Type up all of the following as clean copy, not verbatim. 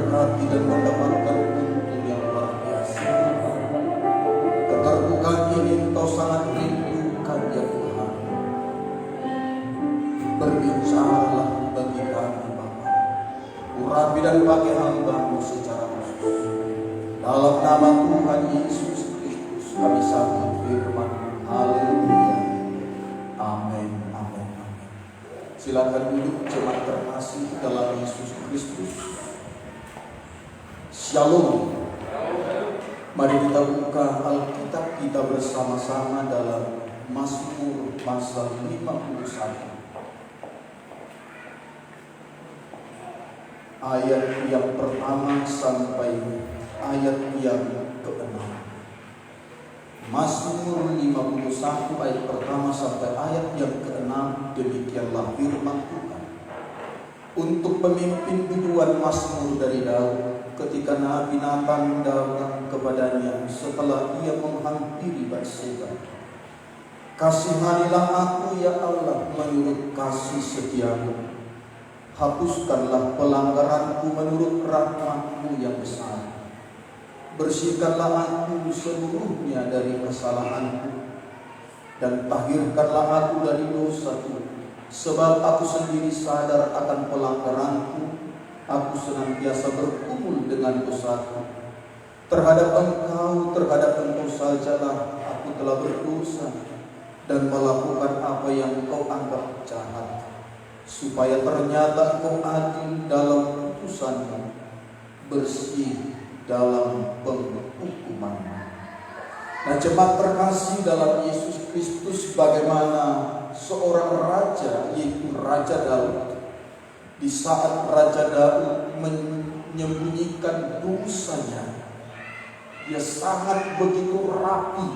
diberkati dan mendapatkan untung yang luar biasa. Keterbukaan ini Engkau sangat rindukan ya Tuhan. Berbicaralah bagi kami Bapa, urapi dan pakai hamba-Mu secara khusus. Dalam nama Tuhan Yesus Kristus kami sambut firman-Mu. Haleluya. Amin. Amin. Amin. Silakan duduk jemaat terkasih dalam Yesus Kristus. Shalom. Mari kita buka Alkitab kita bersama-sama dalam Mazmur pasal 51. Ayat yang pertama sampai ayat yang ke-6. Mazmur 51 ayat pertama sampai ayat yang ke-6. Demikianlah firman Tuhan. Untuk pemimpin biduan Mazmur dari Daud, ketika Nabi Nathan datang kepadanya setelah ia menghampiri Batseba. Kasihanilah aku ya Allah menurut kasih setiamu. Hapuskanlah pelanggaranku menurut rahmat-Mu yang besar. Bersihkanlah aku seluruhnya dari kesalahanku, dan tahirkanlah aku dari dosaku. Sebab aku sendiri sadar akan pelanggaranku, aku senantiasa bergumul dengan dosaku. Terhadap Engkau sajalah aku telah berdosa, dan melakukan apa yang Engkau anggap jahat. Supaya ternyata Engkau adil dalam putusan-Mu, bersih dalam penghukuman-Mu. Nah, jemaat terkasih dalam Yesus Kristus, bagaimana seorang raja, yaitu Raja Daud, di saat Raja Daud menyembunyikan dosanya, dia sangat begitu rapi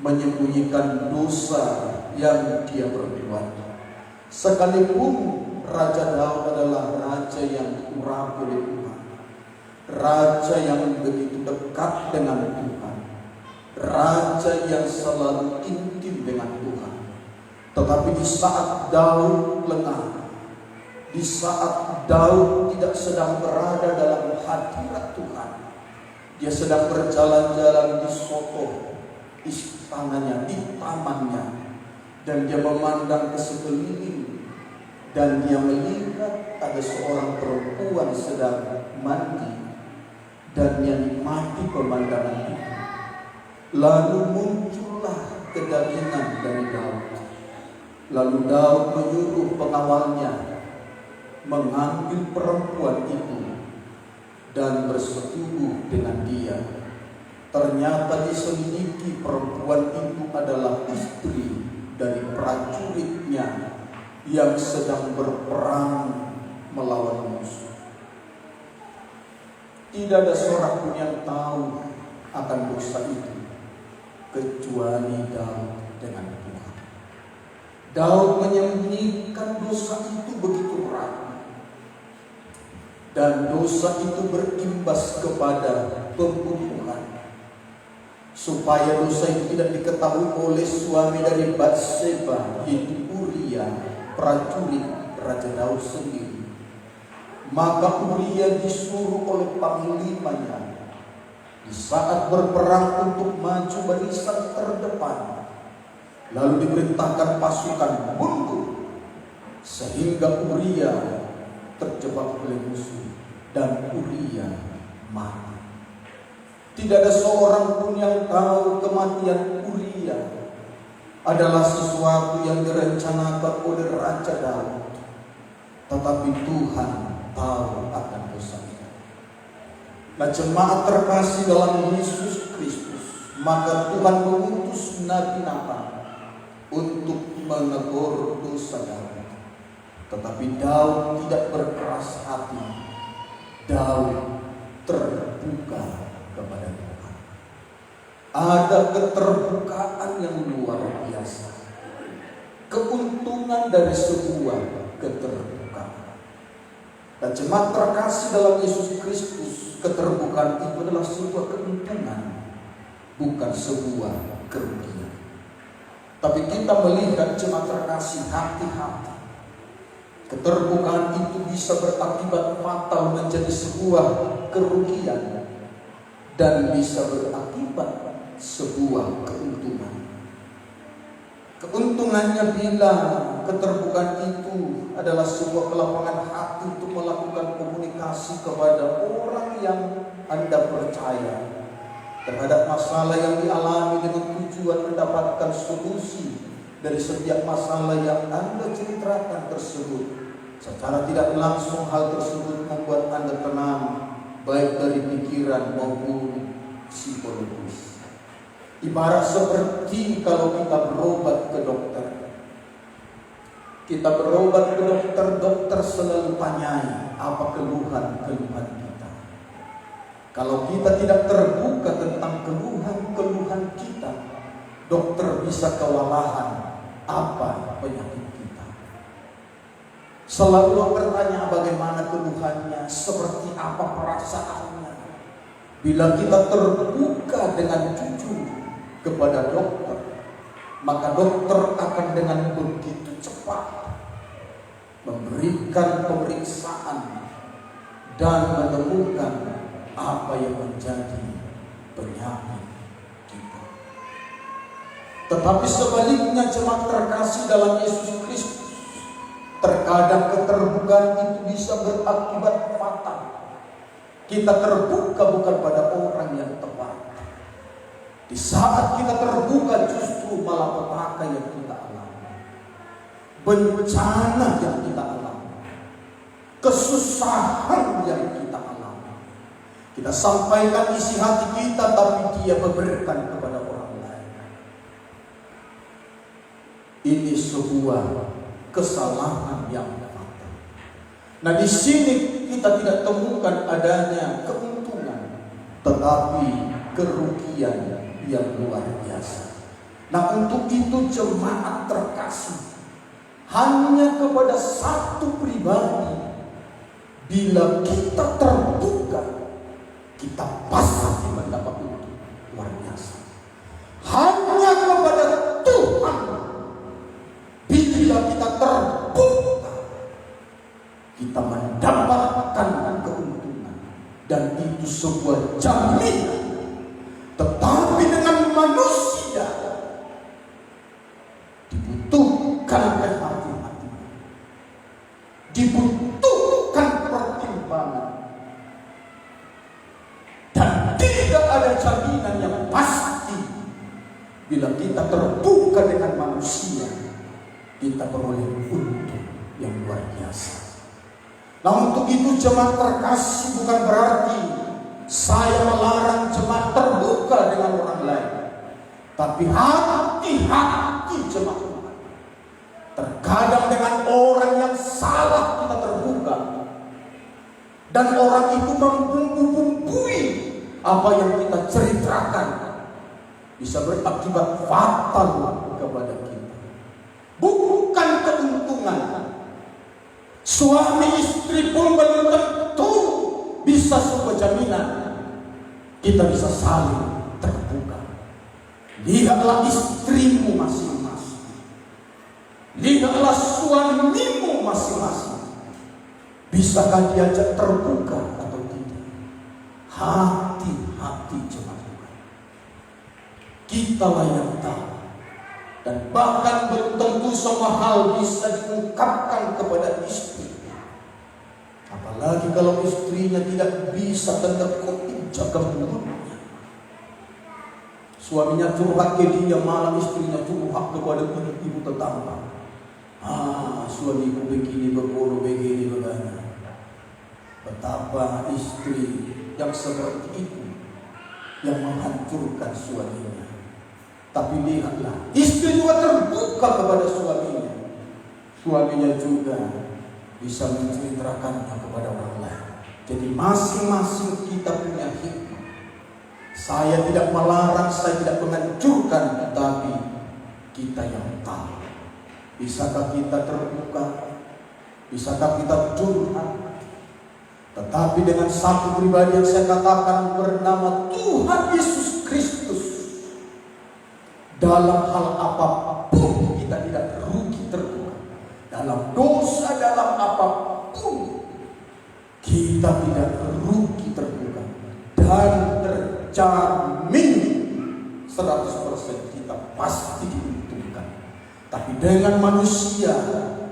menyembunyikan dosa yang dia perbuat. Sekalipun Raja Daud adalah raja yang diurapi oleh Tuhan, raja yang begitu dekat dengan Tuhan, raja yang selalu intim dengan Tuhan. Tetapi di saat Daud lengah, di saat Daud tidak sedang berada dalam hadirat Tuhan, dia sedang berjalan-jalan di soto istananya, di tamannya, dan dia memandang ke sekeliling, dan dia melihat ada seorang perempuan sedang mandi, dan dia nikmati pemandangan itu. Lalu muncullah kedagingan dari Daud. Lalu Daud menyuruh pengawalnya mengambil perempuan itu dan bersetubuh dengan dia. Ternyata diselidiki perempuan itu adalah istri dari prajuritnya yang sedang berperang melawan musuh. Tidak ada seorang pun yang tahu akan dosa itu kecuali Daud dengan Tuhan. Daud menyembunyikan dosa itu begitu rapi, dan dosa itu berimbas kepada pembunuhan, supaya dosa itu tidak diketahui oleh suami dari Batseba, yaitu Uria, prajurit Raja Daud sendiri. Maka Uria disuruh oleh panglimanya di saat berperang untuk maju barisan terdepan, lalu diperintahkan pasukan mundur, sehingga Uria terjebak oleh musuh dan Uria mati. Tidak ada seorang pun yang tahu kematian Uria adalah sesuatu yang direncanakan oleh Raja Daud, tetapi Tuhan tahu akan dosa itu. Nah, jemaat terkasih dalam Yesus Kristus, maka Tuhan mengutus Nabi Nathan untuk menegur dosa Daud. Tetapi Daud tidak berkeras hati. Daud terbuka kepada Tuhan. Ada keterbukaan yang luar biasa. Keuntungan dari sebuah keterbukaan. Dan jemaat terkasih dalam Yesus Kristus, keterbukaan itu adalah sebuah keuntungan, bukan sebuah kerugian. Tapi kita melihat jemaat terkasih, hati-hati. Keterbukaan itu bisa berakibat fatal menjadi sebuah kerugian dan bisa berakibat sebuah keuntungan. Keuntungannya bila keterbukaan itu adalah sebuah kelapangan hati untuk melakukan komunikasi kepada orang yang Anda percaya terhadap masalah yang dialami dengan tujuan mendapatkan solusi dari setiap masalah yang Anda ceritakan tersebut. Secara tidak langsung hal tersebut membuat Anda tenang, baik dari pikiran maupun psikologis. Ibarat seperti kalau kita berobat ke dokter. Kita berobat ke dokter, dokter selalu tanyai apa keluhan-keluhan kita. Kalau kita tidak terbuka tentang keluhan-keluhan kita, dokter bisa kewalahan apa penyakit kita. Selalu bertanya bagaimana keluhannya, seperti apa perasaannya. Bila kita terbuka dengan jujur kepada dokter, maka dokter akan dengan begitu cepat memberikan pemeriksaan dan menemukan apa yang menjadi penyakit kita. Tetapi sebaliknya jemaat terkasih dalam Yesus Kristus, terkadang keterbukaan itu bisa berakibat fatal. Kita terbuka bukan pada orang yang tepat. Di saat kita terbuka justru malah petaka yang kita alami, bencana yang kita alami, kesusahan yang kita alami. Kita sampaikan isi hati kita, tapi dia beberkan kepada orang lain. Ini sebuah kesalahan yang fatal. Nah, di sini kita tidak temukan adanya keuntungan, tetapi kerugian yang luar biasa. Nah, untuk itu jemaat terkasih, hanya kepada satu pribadi, bila kita terbuka, kita pasti mendapat untung luar biasa. Hanya kepada Tuhan, bila kita terbuka, kita mendapatkan keuntungan, dan itu sebuah jaminan. Tetapi dengan manusia dibutuhkan hati-hati, dibutuhkan pertimbangan, dan tidak ada jaminan yang pasti. Bila kita terbuka dengan manusia, kita beroleh untung yang luar biasa. Nah, untuk itu jemaat terkasih, bukan berarti saya melarang jemaat terbuka dengan orang lain, tapi hati-hati jemaat Tuhan. Terkadang dengan orang yang salah kita terbuka, dan orang itu membumbu-bumbui apa yang kita ceritakan, bisa berakibat fatal kepada kita. Bukan keuntungan. Suami istri pun belum tentu bisa sebuah jaminan kita bisa saling terbuka. Lihatlah istrimu masing-masing, lihatlah suamimu masing-masing. Bisakah diajak terbuka atau tidak? Hati-hati jemaat Tuhan. Kitalah yang tahu. Dan bahkan belum tentu semua hal bisa diungkapkan kepada istri. Apalagi kalau istrinya tidak bisa tanda kutip jaga mulutnya. Suaminya curhat ke dia, malam istrinya curhat kepada ibu tetangga. Suamiku begini, begini. Betapa istri yang seperti itu yang menghancurkan suaminya. Tapi lihatlah, istri juga terbuka kepada suaminya. Suaminya juga bisa menceritakannya kepada orang lain. Jadi masing-masing kita punya hikmah. Saya tidak melarang, saya tidak menghancurkan, tetapi kita yang tahu. Bisakah kita terbuka? Bisakah kita curhat? Tetapi dengan satu pribadi yang saya katakan bernama Tuhan Yesus Kristus, dalam hal apapun kita tidak rugi terbuka. Dalam dosa, dalam kita tidak rugi terbuka dan terjamin 100% kita pasti diuntungkan. Tapi dengan manusia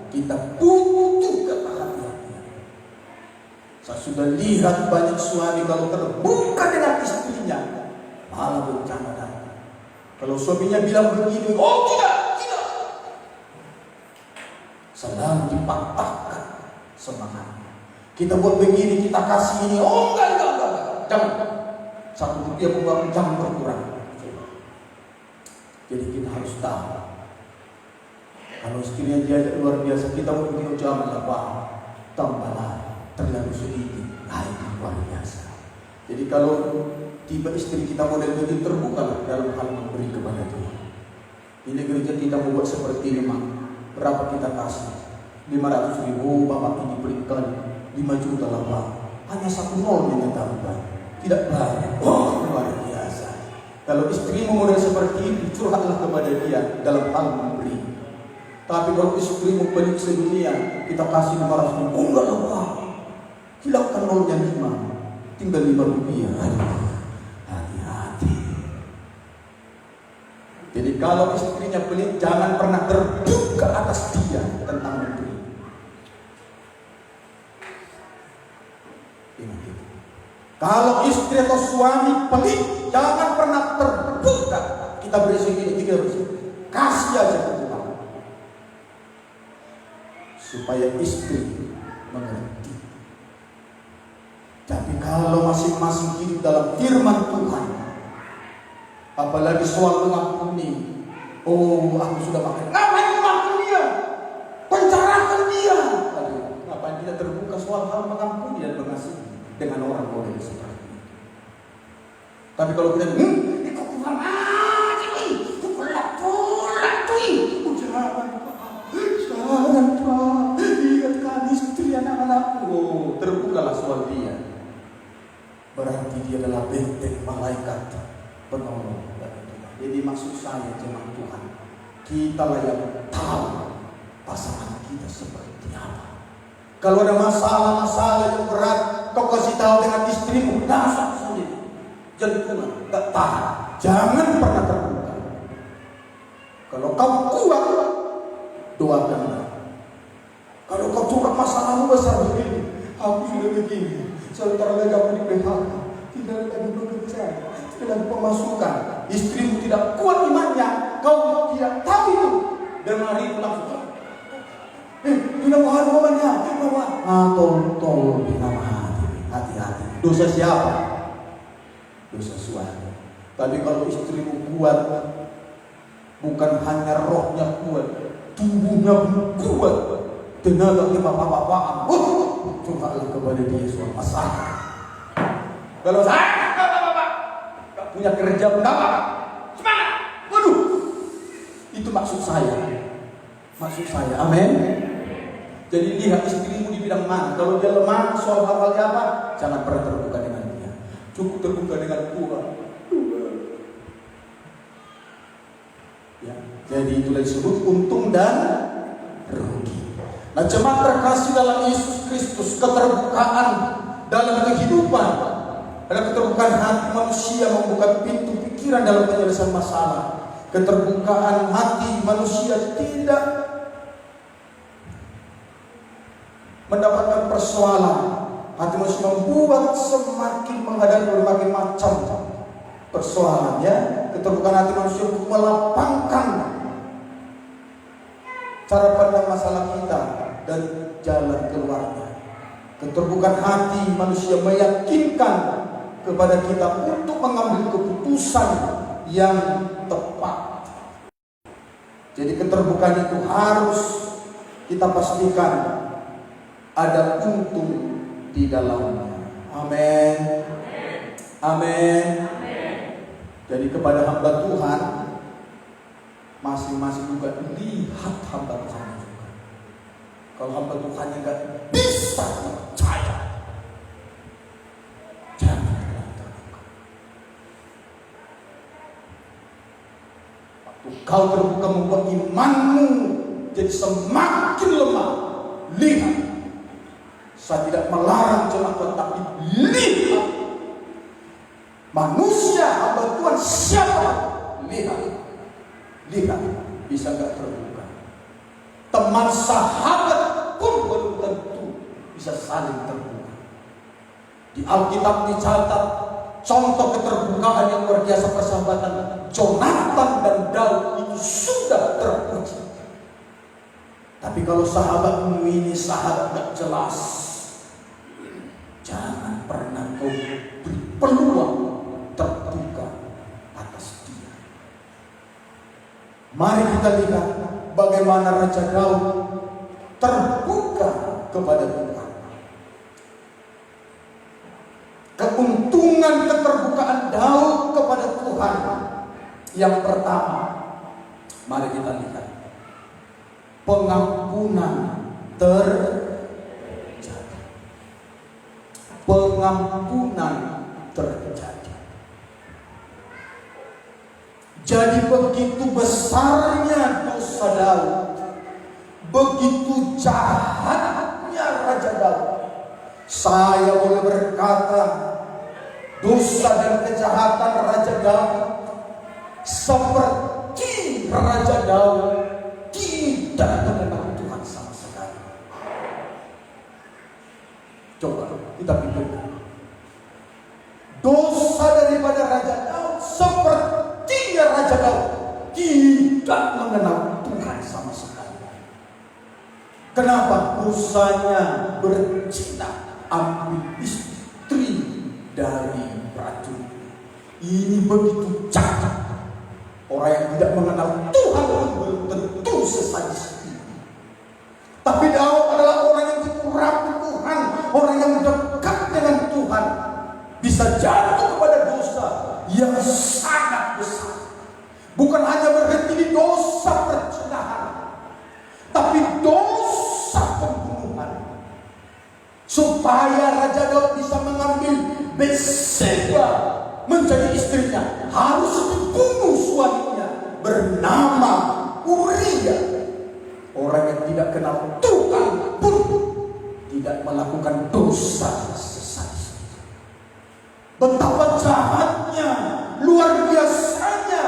kita butuh kehati-hatian. Saya sudah lihat banyak suami kalau terbuka dengan istrinya malah bencana datang. Kalau suaminya bilang begini, oh tidak, selalu dipatahkan semangatnya. Kita buat begini, kita kasih ini, oh enggak, jangan. ₹1 pun jangan berkurang. Jadi kita harus tahu, kalau istrinya dia luar biasa, kita mau begini, janganlah Pak, tambahlah, terlalu sedikit, itu luar biasa. Jadi kalau tiba istri kita model begitu, terbuka dalam hal memberi kepada dia. Ini gereja kita membuat seperti ini, Mak. Berapa kita kasih? 500.000. Bapak ini berikan 5 juta lah Pak. Hanya 1 nol yang tambah. Tidak banyak. Oh, luar biasa. Kalau istrimu model seperti itu, curhatlah kepada dia dalam hal memberi. Tapi kalau istrimu pelit sedunia, kita kasih 500.000. Oh enggak lah Pak. Hilangkan nolnya 5. Tinggal ₹5. Hati-hati. Jadi kalau istrinya pelit, jangan pernah terbuka atas dia tentang memberi. Kalau istri atau suami pelit, jangan pernah terbuka. Kita beri segini, kita beri segini. Kasih aja ke Tuhan, supaya istri mengerti. Tapi kalau masing-masing hidup dalam firman Tuhan, apalagi soal mengampuni, oh aku sudah makan, ngapain mengampuni dia? Penjarakan dia. Aduh, ngapain kita terbuka soal hal mengampuni dan mengasihi dengan orang boleh seperti itu. Tapi kalau kita ikut kurang aja nih, pulang tuh, jangan Pak, ingatkan istri anak-anakku. Oh, terbukalah soal dia. Berarti dia adalah benteng malaikat penolong dari Tuhan. Jadi maksud saya jemaat Tuhan, kita lah yang tahu pasangan kita seperti apa. Kalau ada masalah-masalah yang berat, kau kasih tahu dengan istrimu, dasar sendiri. Jangan tak tahan. Jangan pernah terbuka. Kalau kau kuat, doakanlah. Kalau kau curhat masalahmu besar begini, aku sudah begini, sementara lagi aku di PHK, tidak lagi bekerja, tidak lagi pemasukan, istrimu tidak kuat imannya, kau tidak tahu itu, dan hari itu langsung. Bilang bahannya, tolong bilang hati-hati. Dosa siapa? Dosa suami. Tapi kalau istrimu kuat, bukan hanya rohnya kuat, tubuhnya pun kuat, tenaganya bapak-bapakan. Curhatlah kepada dia soal masalah. Kalau saya bapak-bapak gak punya kerja berapa? Semangat. Waduh, itu maksud saya. Amin. Jadi lihat istrimu di bidang mana. Kalau dia lemah soal hal-hal apa, jangan pernah terbuka dengan dia. Cukup terbuka dengan Tuhan. Ya, jadi itulah disebut untung dan rugi. Nah, jemaat terkasih dalam Yesus Kristus, keterbukaan dalam kehidupan adalah keterbukaan hati manusia, membuka pintu pikiran dalam penyelesaian masalah. Keterbukaan hati manusia tidak mendapatkan persoalan. Hati manusia membuat semakin menghadapi berbagai macam persoalan, ya. Keterbukaan hati manusia untuk melapangkan cara pandang masalah kita dan jalan keluarnya. Keterbukaan hati manusia meyakinkan kepada kita untuk mengambil keputusan yang tepat. Jadi keterbukaan itu harus kita pastikan ada untung di dalamnya. Amin. Amin. Jadi kepada hamba Tuhan, masing-masing juga lihat hamba Tuhan juga. Kalau hamba Tuhan yang gak bisa percaya, jangan terbuka. Waktu kau terbuka membuat imanmu jadi semakin lemah. Lihat Saya tidak melarang jemaat Tuhan, tapi lihat manusia hamba Tuhan siapa? Lihat, bisa nggak terbuka? Teman sahabat pun belum tentu bisa saling terbuka. Di Alkitab dicatat contoh keterbukaan yang luar biasa persahabatan Jonathan dan Daud itu sudah terpuji. Tapi kalau sahabatmu ini sahabat gak jelas, jangan pernah kau beri peluang terbuka atas dia. Mari kita lihat bagaimana Raja Daud terbuka kepada Tuhan. Keuntungan keterbukaan Daud kepada Tuhan yang pertama, mari kita lihat pengampunan terjadi. Pengampunan terjadi. Jadi begitu besarnya dosa Daud, begitu jahatnya Raja Daud. Saya boleh berkata, dosa dan kejahatan Raja Daud seperti Raja Daud tidak mengenal Tuhan sama sekali. Coba kita pikirkan. Dosa daripada Raja Daud sepertinya Raja Daud tidak mengenal Tuhan sama sekali. Kenapa? Dosanya berzina, ambil istri dari prajurit. Ini begitu jahat. Orang yang tidak mengenal Tuhan pun belum tentu sesadis ini. Tapi Daud adalah orang yang diurapi Tuhan, orang yang dekat dengan Tuhan, bisa jatuh kepada dosa yang sangat besar. Bukan hanya berhenti di dosa perzinahan, tapi dosa pembunuhan. Supaya Raja Daud bisa mengambil Batseba menjadi istrinya, harus dibunuh suaminya bernama Uria. Orang yang tidak kenal Tuhan pun tidak melakukan dosa sesadis. Betapa jahatnya, luar biasanya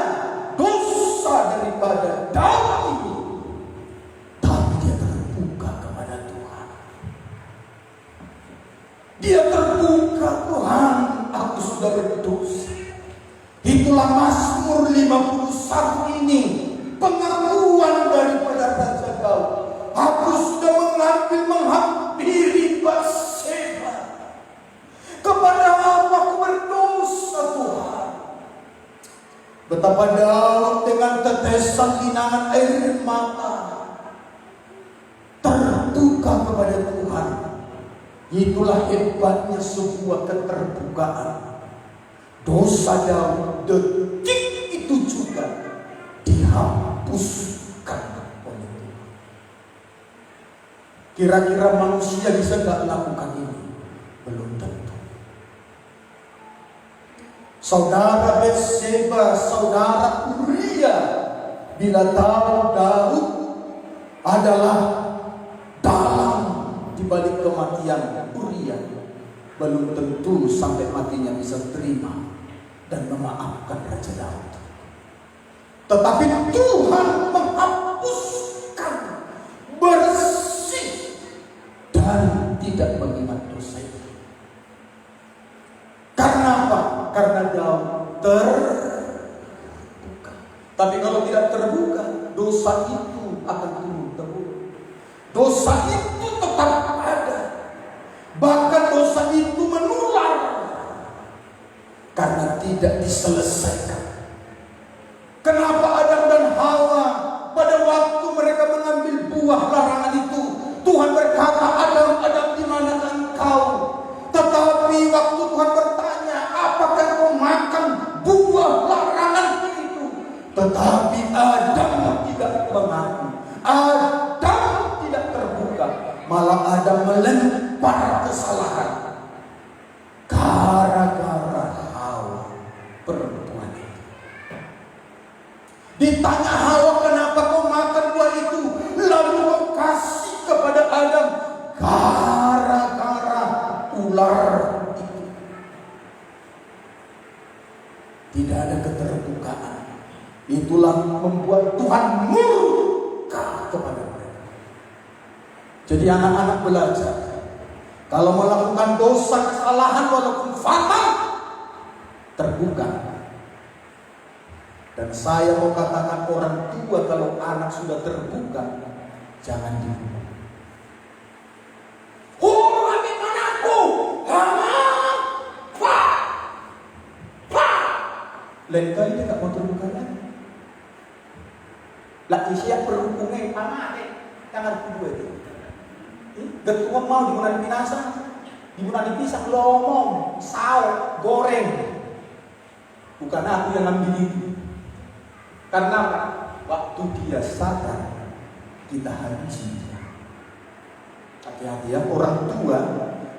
dosa daripada Daud ini. Tapi dia terbuka kepada Tuhan. Dia terbuka, Tuhan, aku sudah berdosa. Itulah Mazmur 51 ini, pengakuan daripada Raja Daud. Aku sudah menghampiri Batseba. Kepada apa aku berdosa, Tuhan? Betapa Daud dengan tetesan linangan air mata terbuka kepada Tuhan. Itulah hebatnya sebuah keterbukaan. Dosa Daud detik itu juga dihapuskan oleh Tuhan. Kira-kira manusia bisa gak lakukan ini? Belum tentu. Saudara Batseba, saudara Uria, bila tahu Daud adalah dalam dibalik kematian Uria, belum tentu sampai matinya bisa terima dan memaafkan Raja Daud. Tetapi Tuhan menghapuskan, bersih, dan tidak mengingat dosa itu. Karena apa? Karena Daud terbuka. Tapi kalau tidak terbuka, dosa itu akan tumbuh terus. Dosa itu tetap ada. Bahkan dosa itu menular karena tidak diselesaikan. Kenapa Adam dan Hawa pada waktu mereka mengambil buah larangan itu, Tuhan berkata, Adam, Adam, di mana engkau? Tetapi waktu Tuhan bertanya, apakah kau makan buah larangan itu? Tetapi Adam tidak mengaku. Adam tidak terbuka. Malah Adam melempar kesalahan gara-gara Hawa, perempuan itu. Ditanya Hawa, kenapa kau makan buah itu? Lalu kau kasih Tidak ada keterbukaan. Itulah membuat Tuhan murka kepada mereka. Jadi anak-anak belajar, kalau melakukan dosa kesalahan walaupun fatal, terbuka. Dan saya mau katakan orang tua kalau anak sudah terbuka, jangan dibunuh. Oh, ambil anakku, lain kali dia tak mau terbuka lagi. Laki siap berhubungan sama tangan kedua itu. Getua mau dimana dipinasa, dimana dipisah lomong, saus, goreng. Bukan aku yang ambil itu. Karena apa? Waktu dia sadar, kita habisi dia. Hati-hati ya, orang tua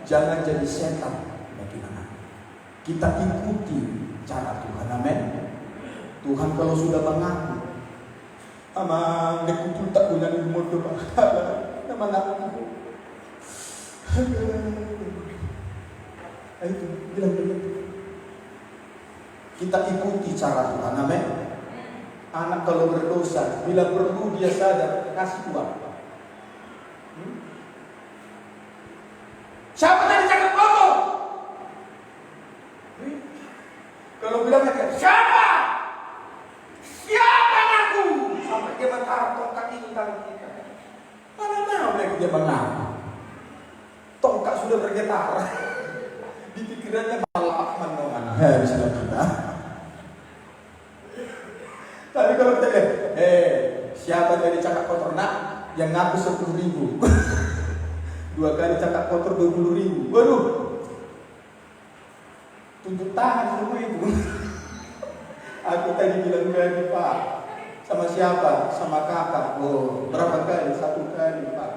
jangan jadi setan bagi anak. Kita ikuti cara Tuhan, amin. Tuhan kalau sudah mengaku, amang dekutul tak guna di motor nama aku. Itu bilang begitu. Kita ikuti cara Tuhan, amin. Anak kalau berdosa, bila perlu dia sadar, kasih uang. Siapa tadi cakap kotor? Kalau bilangnya siapa? Siapa aku? Sampai dia bertaruh tongkat ini tangan kita. Mana mau lagi dia mengaku? Tongkat sudah bergetar. Di pikirannya malah mana? Bisa kita. Tapi kalau kita lihat, siapa tadi cakap kotor nak? Yang ngaku 10.000. 2 kali cakap kotor 20.000. Waduh, tunjuk tangan semua itu. Aku tadi bilang lagi Pak, sama siapa? Sama kakak. Oh, berapa kali? 1 kali Pak.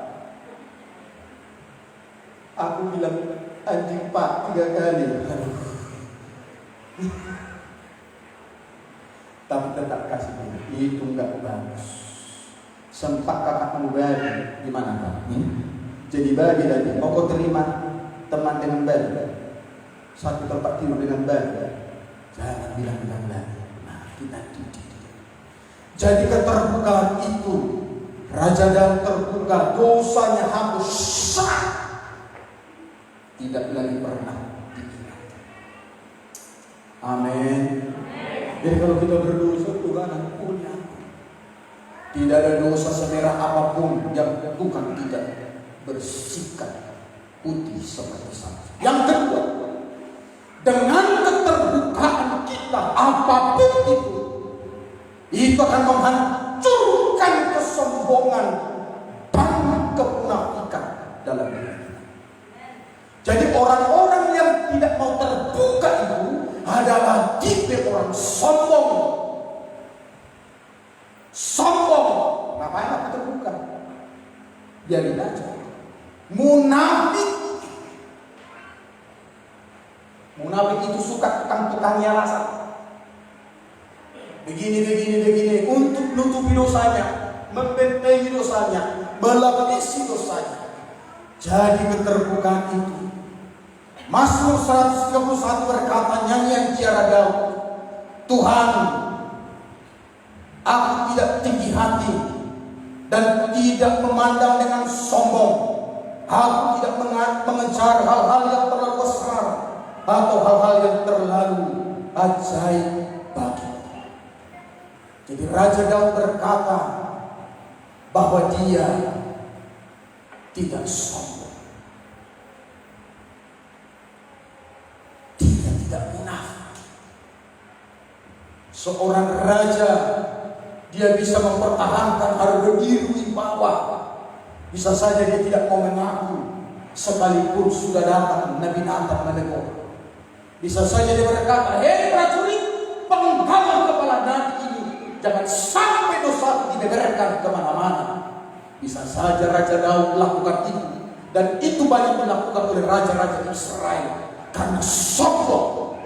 Aku bilang anjing Pak 3 kali. Aduh. Tapi tetap kasih itu enggak bagus. Sempat kakakmu bagi gimana Pak? Jadi bagi lagi. Mau kau terima teman dengan bagi? Satu tempat tidur dengan bagi. Jangan bilang bagi. Nah, kita didik. Jadi keterbukaan itu, Raja Daud terbuka, dosanya hapus sah. Tidak lagi pernah diingat. Amin. Jadi kalau kita berdosa, Tuhan ampuni aku. Tidak ada dosa semerah apapun yang Tuhan tidak bersihkan putih seperti salju. Yang kedua, dengan keterbukaan kita apapun itu akan menghancurkan kesombongan dan kemunafikan dalam diri kita. Jadi orang-orang yang tidak mau terbuka itu adalah tipe orang sombong. Sombong. Ngapain aku terbuka? Biarin aja. Munafik. Munafik itu suka tukang-tukangnya rasa. Begini untuk menutupi dosanya, membentengi dosanya, melapisi dosanya. Jadi keterbukaan itu. Mazmur 131 berkata, nyanyian Kiara Daud, Tuhan, aku tidak tinggi hati dan tidak memandang dengan sombong. Aku tidak mengejar hal-hal yang terlalu besar atau hal-hal yang terlalu ajaib bagi. Jadi Raja Daud berkata bahwa dia tidak sombong. Dia tidak munafik. Seorang raja, dia bisa mempertahankan harga diri wibawa. Bisa saja dia tidak mau mengaku, sekalipun sudah datang Nabi Nathan menegur. Bisa saja dia berkata, hei prajurit, penghalang kepala nabi ini, jangan sampai dosa dibeberkan kemana-mana. Bisa saja Raja Daud melakukan itu, dan itu banyak dilakukan oleh raja-raja Israel karena sombong,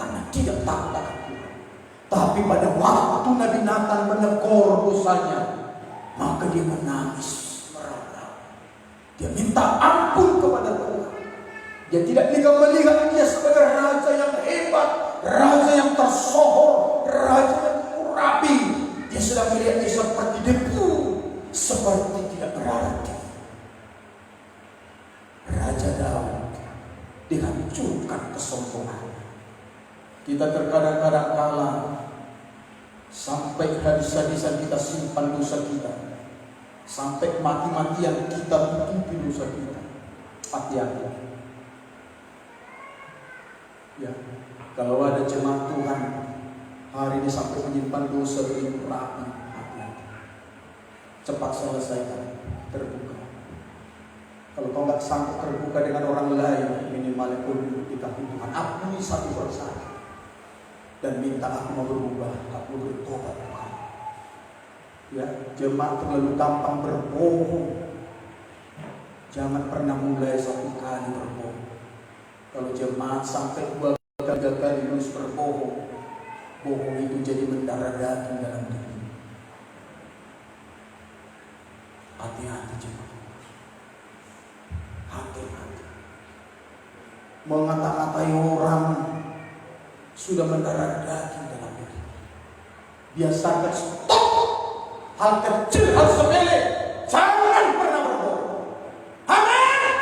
karena tidak takut akan Tuhan. Tapi pada waktu Nabi Nathan menegur dosanya, maka dia menangis merana. Dia minta ampun kepada Tuhan. Dia tidak melihat dia sebagai raja yang hebat, raja yang tersohor. kekosongan. Kita terkadang-kadang kalah sampai habis-habisan kita simpan dosa kita, sampai mati-matian kita tutupi dosa kita. Hati-hati. Ya, kalau ada jemaat Tuhan hari ini sampai menyimpan dosa begitu rapi, hati-hati. Cepat selesaikan, terbuka. Kalau kau nggak sanggup terbuka dengan orang lain, minimal pun di kaki Tuhan, akui satu persatu dan minta aku mau berubah, aku bertobat Tuhan. Ya, jemaat terlalu gampang berbohong. Jangan pernah mulai satu kali berbohong. Kalau jemaat sampai 2-3 kali terus berbohong, bohong itu jadi mendarah daging dalam diri. Hati-hati jemaat. Hati-hati. Mengata-ngatai orang sudah mendarah daging dalam diri. Biasakan stop. Hal kecil, hal sepele, jangan pernah berbohong. Amin.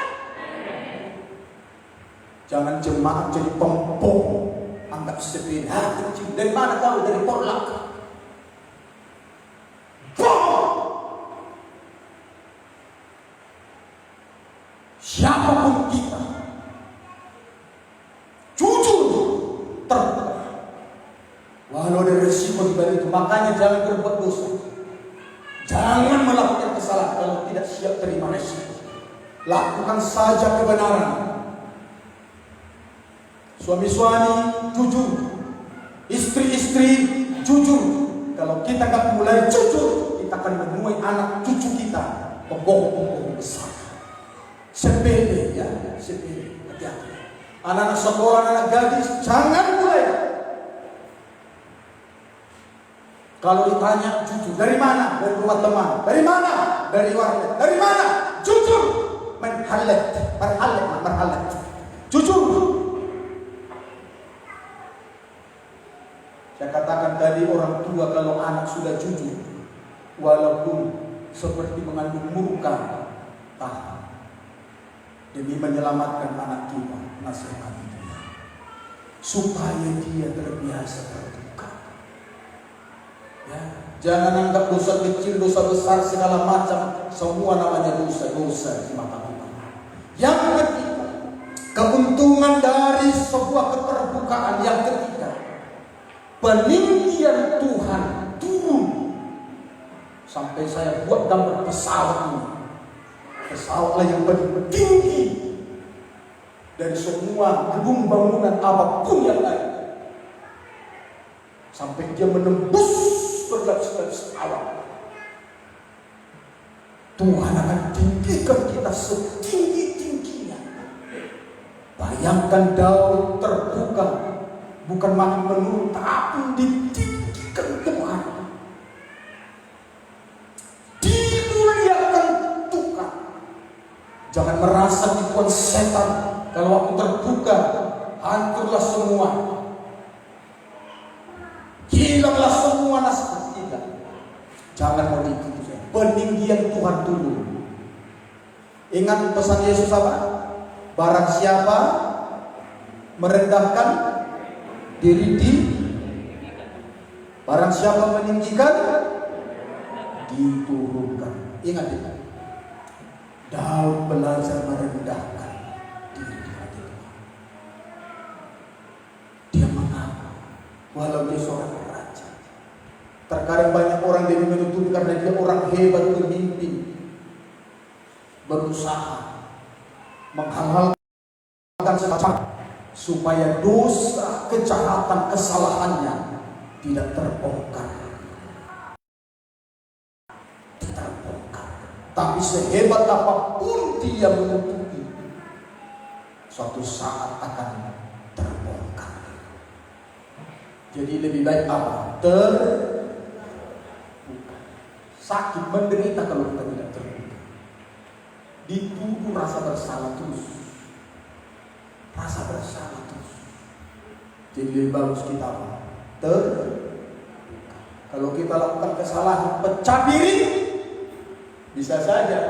Jangan jemaat jadi pembohong. Anggap sepele, kecil. Dari mana tahu? Dari polak. Bohong. Siapapun kita, jujur, terbuka. Walau ada resiko di balik itu, makanya jangan berbuat dosa. Jangan melakukan kesalahan kalau tidak siap terima resiko. Lakukan saja kebenaran. Suami-suami jujur, istri-istri jujur. Kalau kita nggak mulai jujur, kita akan menuai anak cucu kita pembohong-pembohong besar. Sepele ya, sepele. Hati-hati. Anak-anak sekolah, anak gadis, jangan mulai. Kalau ditanya jujur, dari mana? Dari rumah teman. Dari mana? Dari warnet. Dari mana? Jujur. Merhalet. Jujur. Saya katakan tadi, orang tua kalau anak sudah jujur, walaupun seperti mengandung murka, tahan. Demi menyelamatkan anak kita, nasihati dia supaya dia terbiasa terbuka. Ya, jangan anggap dosa kecil, dosa besar, segala macam, semua namanya dosa di mata Tuhan. Yang ketiga, keuntungan dari sebuah keterbukaan. Yang ketiga, peninggian Tuhan turun. Sampai saya buat gambar pesawat ini. Pesawatlah yang paling tinggi dari semua gedung bangunan apapun yang lain. Sampai dia menembus berlapis-lapis awan. Tuhan akan tinggikan kita setinggi-tingginya. Bayangkan daun terbuka, bukan makin menurun, tapi ditinggikan Tuhan. Dimuliakan Tuhan. Jangan merasa tipuan setan. Kalau waktu terbuka, hancurlah semua. Hilanglah semua nasihat kita. Jangan mau diikuti. Peninggian Tuhan turun. Ingat pesan Yesus apa? Barang siapa merendahkan diri barang siapa meninggikan, diturunkan. Ingat itu. Daud belajar merendahkan diri di hati Tuhan. Dia mengaku walau dia seorang raja. Terkadang banyak orang dia menutupi karena dia orang hebat, pemimpin, berusaha menghalalkan segala supaya dosa, kejahatan, kesalahannya tidak terbongkar. Tapi sehebat apapun dia menutupi, suatu saat akan terbongkar. Jadi lebih baik apa? Terbuka. Sakit, menderita kalau kita tidak terbuka. Dituduh rasa bersalah terus. Rasa bersalah terus. Jadi lebih bagus kita apa? Terbuka. Kalau kita lakukan kesalahan, pecah diri, bisa saja,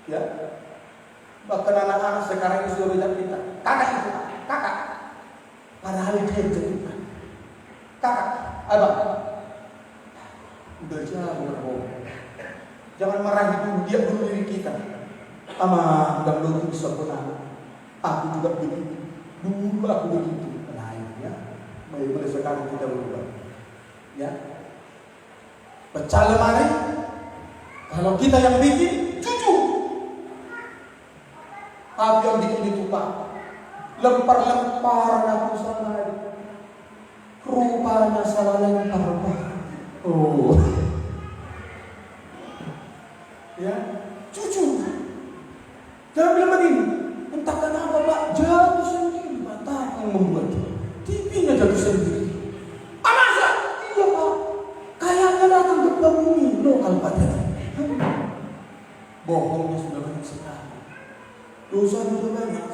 ya. Bahkan anak-anak sekarang ini sudah banyak kita, kakak itu, kakak, marahi dulu, dia dulu diri kita. Ama dan lu bisa benar. Aku juga begitu. Dulu aku begitu. Nah ya, mulai sekarang kita berubah. Ya, pecah lemari. Kalau kita yang bikin, jujur. Tapi yang bikin itu Pak, lempar-lemparan aku sama dia. Rupanya salah lempar Pak. Oh, ya, jujur. Jangan bilang begini, entah kenapa Pak, jatuh sendiri. Mata yang membuat TV-nya jatuh sendiri. Masa? Iya Pak, kayaknya datang ke bumi lokal Pak tadi. Bohongnya sudah banyak sekali, dosanya sudah banyak.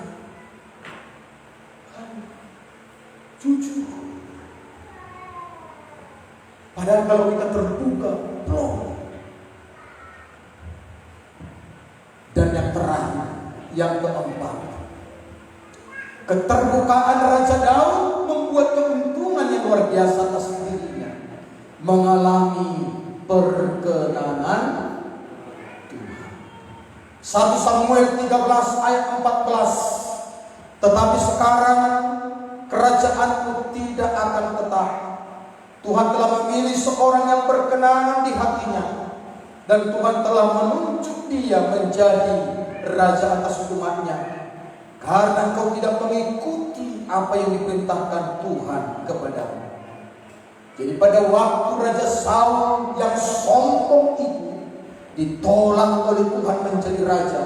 Jujur. Padahal kalau kita terbuka, plong. Dan yang terakhir, yang keempat, keterbukaan Raja Daud membuat keuntungan yang luar biasa atas dirinya, mengalami perkenanan Tuhan. 1 Samuel 13 ayat 14. Tetapi sekarang kerajaanku tidak akan tetap. Tuhan telah memilih seorang yang berkenan di hatinya, dan Tuhan telah menunjuk dia menjadi raja atas umatnya, karena engkau tidak mengikuti apa yang diperintahkan Tuhan kepadamu. Jadi pada waktu Raja Saul yang sombong itu ditolak oleh Tuhan menjadi raja,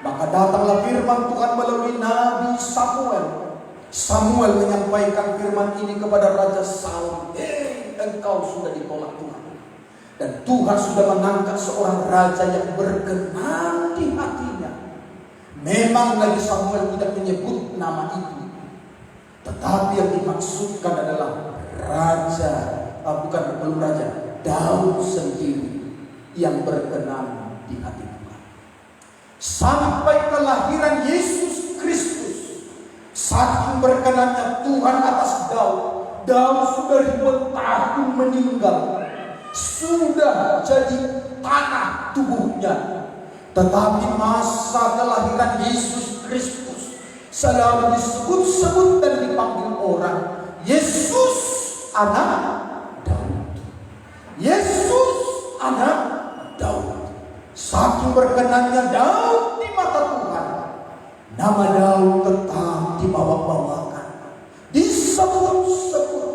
maka datanglah firman Tuhan melalui Nabi Samuel. Samuel menyampaikan firman ini kepada Raja Saul. Engkau sudah ditolak Tuhan, dan Tuhan sudah mengangkat seorang raja yang berkenan di hatinya. Memang Nabi Samuel tidak menyebut nama itu, tetapi yang dimaksudkan adalah bukan raja, Daud sendiri yang berkenan di hati Tuhan. Sampai kelahiran Yesus Kristus, saking berkenannya Tuhan atas Daud. Daud sudah ribuan tahun meninggal, sudah jadi tanah tubuhnya. Tetapi masa kelahiran Yesus Kristus selalu disebut-sebut dan dipanggil orang, Yesus anak Daud. Yesus anak Daud. Saking berkenannya Daud di mata Tuhan, nama Daud tetap dibawa-bawakan, disebut-sebut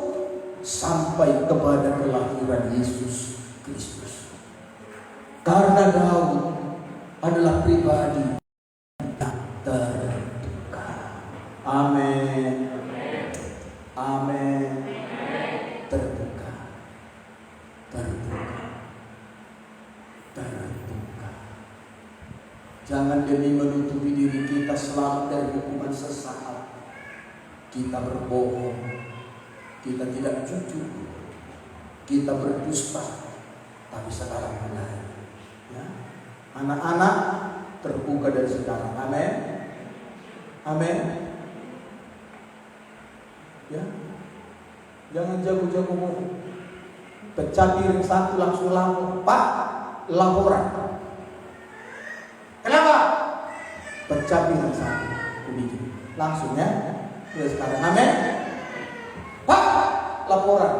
sampai kepada kelahiran Yesus Kristus. Karena Daud adalah pribadi yang terbuka. Amin. Amin. Terbuka. Terbuka. Terbuka. Jangan demi menutupi diri kita selamat dari hukuman sesaat, kita berbohong, kita tidak jujur, kita berdusta, tapi sekarang benar. Ya. Anak-anak terbuka dari sekarang. Amin. Amin. Ya. Jangan jago-jago bohong. Pecah piring satu langsung lapor. Pak, laporan. Kenapa? Pecah piring satu. Begitu. Langsung ya. Dari sekarang. Amin. Pak, laporan.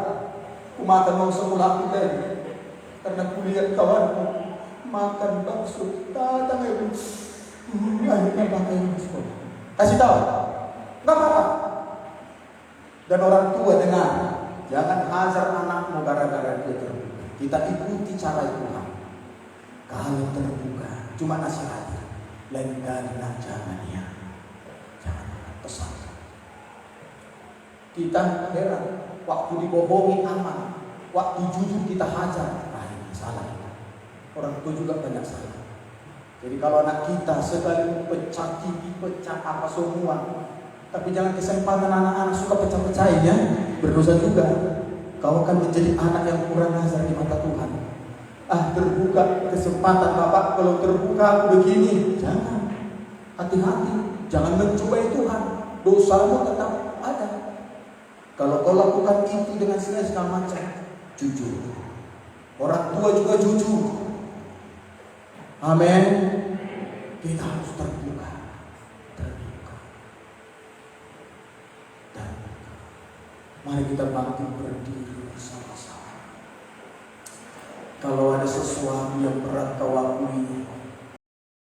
Aku makan mau sekolah aku tadi, karena kulihat kawanku makan bakso. Datang ibu, akhirnya pakai sekolah. Kasih tahu, nggak apa-apa. Dan orang tua dengar, jangan hajar anakmu gara-gara dia terbuka. Kita ikuti cara Tuhan. Kalau terbuka, cuma nasihatnya. Lain kali jangan ya, jangan pesan. Kita heran, waktu dibohongi aman, waktu jujur kita hajar, ini salah. Orang tua juga banyak salah. Jadi kalau anak kita sekali pecah TV, pecah apa semua, tapi jangan kesempatan anak-anak suka pecah-pecahin ya, berdosa juga. Kau akan menjadi anak yang kurang ajar di mata Tuhan. Terbuka kesempatan Bapak, kalau terbuka begini, jangan. Hati-hati, jangan mencobai Tuhan. Dosamu tetap ada. Kalau kau lakukan itu dengan segala macam, jujur. Orang tua juga jujur. Amin. Kita harus terbuka. Mari kita bangkit berdiri bersama-sama. Kalau ada sesuatu yang berat kau akui,